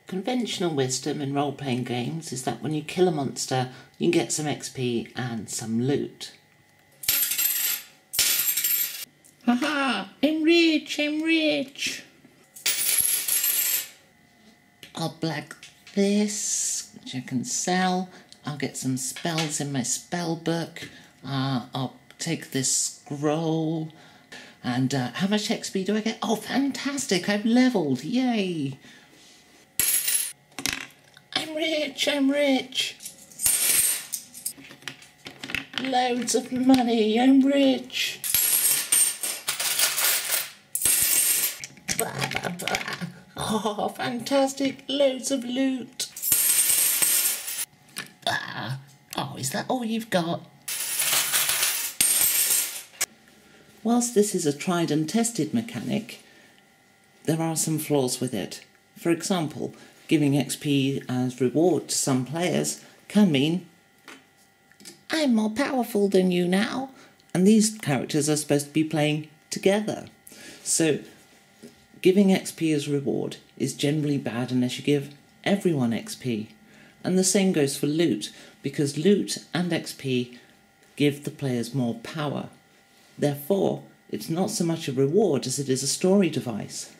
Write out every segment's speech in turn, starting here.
Conventional wisdom in role-playing games is that when you kill a monster, you can get some XP and some loot. Haha! I'm rich! I'm rich! I'll black this, which I can sell. I'll get some spells in my spell book. I'll take this scroll. And how much XP do I get? Oh, fantastic! I've levelled! Yay! I'm rich! I'm rich! Loads of money! I'm rich! Blah, blah, blah. Oh, fantastic! Loads of loot! Oh, is that all you've got? Whilst this is a tried and tested mechanic, there are some flaws with it. For example, giving XP as reward to some players can mean I'm more powerful than you now, and these characters are supposed to be playing together. So giving XP as reward is generally bad unless you give everyone XP. And the same goes for loot, because loot and XP give the players more power. Therefore, it's not so much a reward as it is a story device.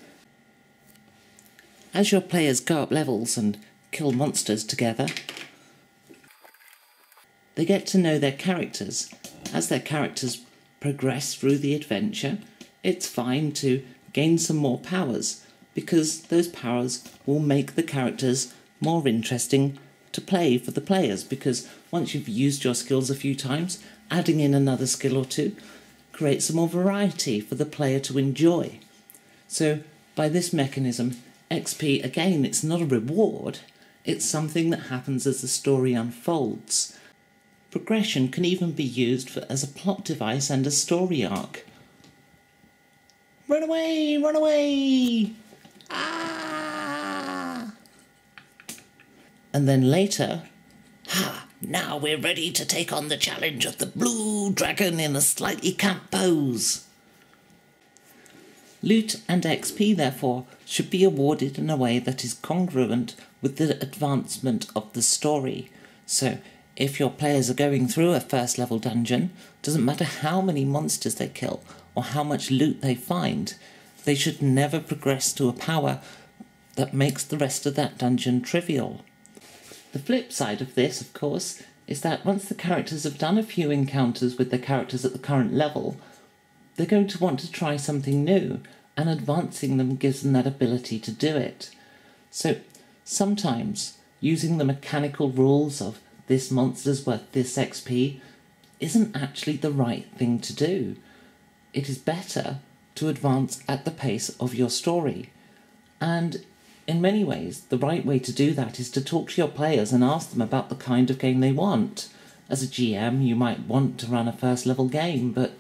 As your players go up levels and kill monsters together, they get to know their characters. As their characters progress through the adventure, it's fine to gain some more powers, because those powers will make the characters more interesting to play for the players, because once you've used your skills a few times, adding in another skill or two creates some more variety for the player to enjoy. So by this mechanism, XP, again, it's not a reward, it's something that happens as the story unfolds. Progression can even be used as a plot device and a story arc. Run away! Run away! Ah! And then later, now we're ready to take on the challenge of the blue dragon in a slightly camp pose. Loot and XP, therefore, should be awarded in a way that is congruent with the advancement of the story. So, if your players are going through a first level dungeon, doesn't matter how many monsters they kill or how much loot they find, they should never progress to a power that makes the rest of that dungeon trivial. The flip side of this, of course, is that once the characters have done a few encounters with the characters at the current level, they're going to want to try something new, and advancing them gives them that ability to do it. So sometimes using the mechanical rules of this monster's worth this XP isn't actually the right thing to do. It is better to advance at the pace of your story. And in many ways, the right way to do that is to talk to your players and ask them about the kind of game they want. As a GM, you might want to run a first level game, but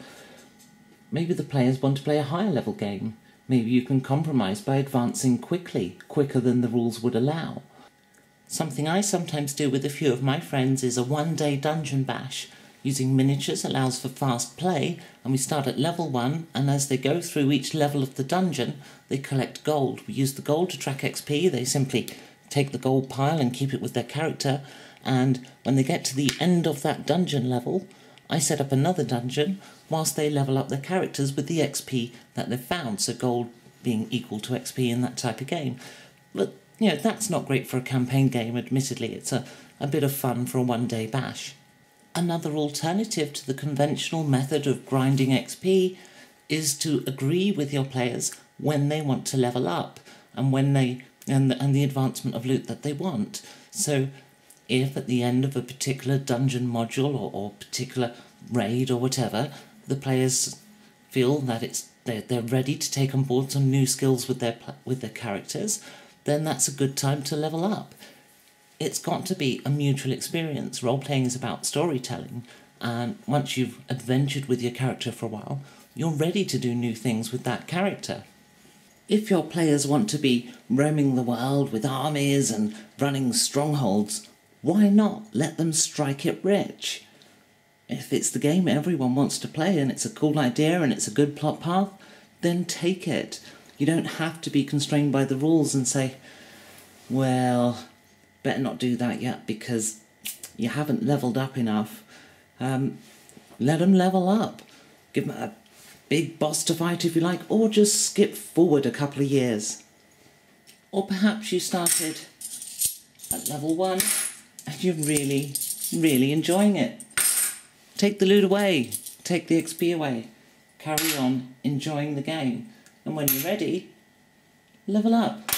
maybe the players want to play a higher level game. Maybe you can compromise by advancing quickly, quicker than the rules would allow. Something I sometimes do with a few of my friends is a one-day dungeon bash. Using miniatures allows for fast play, and we start at level 1, and as they go through each level of the dungeon, they collect gold. We use the gold to track XP. They simply take the gold pile and keep it with their character, and when they get to the end of that dungeon level, I set up another dungeon whilst they level up their characters with the XP that they've found, so gold being equal to XP in that type of game. But, you know, that's not great for a campaign game, admittedly. It's a bit of fun for a one-day bash. Another alternative to the conventional method of grinding XP is to agree with your players when they want to level up and when they and the advancement of loot that they want. So if at the end of a particular dungeon module or particular raid or whatever, the players feel that they're ready to take on board some new skills with their characters, then that's a good time to level up. It's got to be a mutual experience. Role-playing is about storytelling, and once you've adventured with your character for a while, you're ready to do new things with that character. If your players want to be roaming the world with armies and running strongholds, why not let them strike it rich? If it's the game everyone wants to play and it's a cool idea and it's a good plot path, then take it. You don't have to be constrained by the rules and say, Well, better not do that yet because you haven't levelled up enough. Let them level up. Give them a big boss to fight if you like, or just skip forward a couple of years. Or perhaps you started at level 1 and you're really, really enjoying it. Take the loot away, take the XP away, carry on enjoying the game, and when you're ready, level up.